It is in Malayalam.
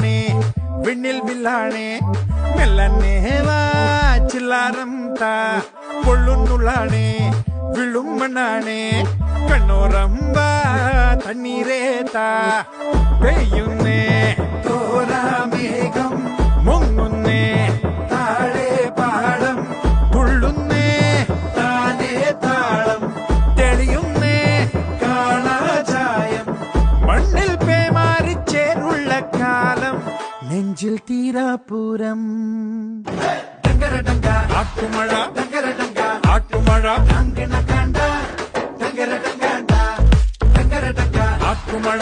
കണ്ണാണേ വിണ്ണിൽ വില്ലാണേ മെല്ലന്നേവാ ചില്ലാരം താ പൊള്ളുന്നുള്ളാണേ വിളും മണ്ണാണേ കണ്ണോറമ്പ തണ്ണീരേ താ പെയ്യുന്നേ തോരാമേഘം മുങ്ങുന്നേ താഴെ പാടം തുള്ളുന്നേ താനേ താളം തെളിയുന്നേ കാണാചായം മണ്ണിൽ പേമാരിച്ചേരുള്ള കാലം നെഞ്ചിൽ തീരാപൂരം ആട്ടുമഴ ആട്ടുമഴ ആട്ടുമഴ